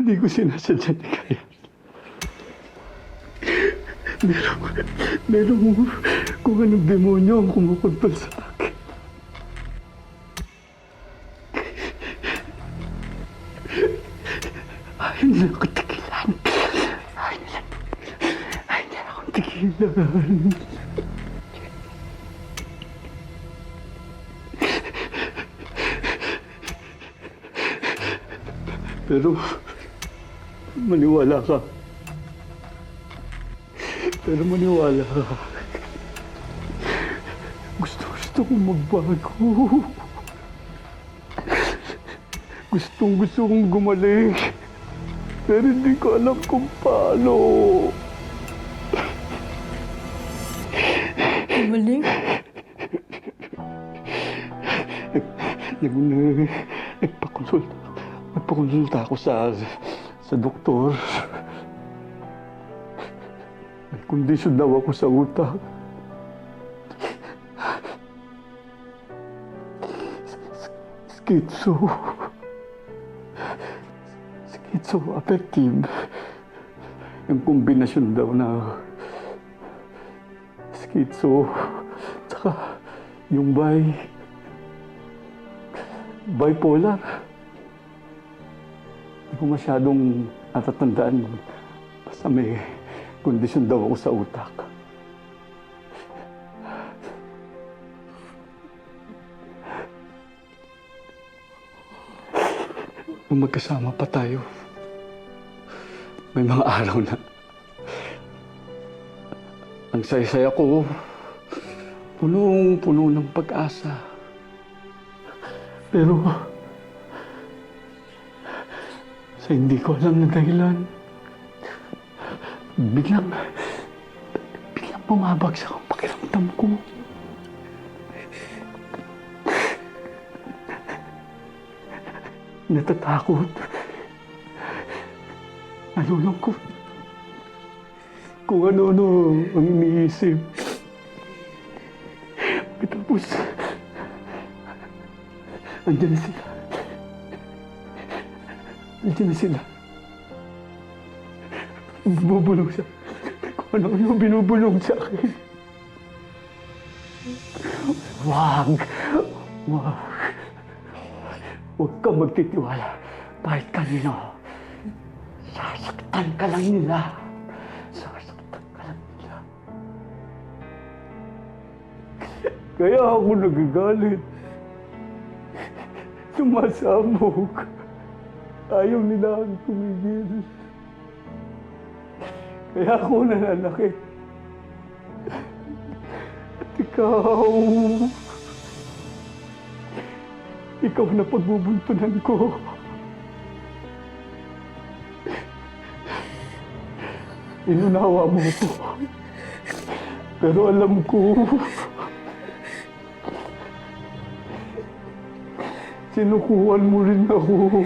Hindi ko sinasadya ni Kaya. Merong kung anong demonyo ang kumukontrol sa akin. Ayaw nila ako tigilan. Ayaw nila akong tigilan. Pero, maniwala ka. Pero maniwala ka. Gusto kong magbago. Gusto kong gumaling. Pero hindi ko alam kung paano. Gumaling? Nagpakonsulta ako sa doktor. May kondisyon daw ako sa utak. Schizoaffective. Yung kombinasyon daw na schizo, tsaka yung bipolar. Hindi ko masyadong natatandaan. Basta may kondisyon daw ako sa utak. Nung magkasama pa tayo, may mga araw na ang saya-saya ko, punong-puno ng pag-asa. Pero sa hindi ko alam na dahilan, biglang bumabagsak ang pakiramdam ko. Natatakot. Nalulungkot. Kung ano-ano ang iniisip. Tapos, andyan na sila. Bubulong siya. Kung ano yung binubulong sa akin. Wag. Huwag kang magtitiwala kahit kanino. Sasaktan ka lang nila. Kaya ako nagagalit. Sumasabog. Ayaw nila ang tumigil. Kaya ako nananakit. At ikaw na pagbubuntunan ko. Inunawa mo ko. Pero alam ko, sinukuhan mo rin ako.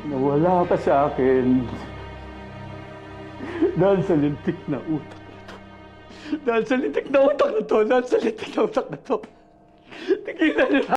Nawala ka sa akin. Dahil sa lintik na utak na to. Dahil sa lintik na utak na to. Tigilan nila.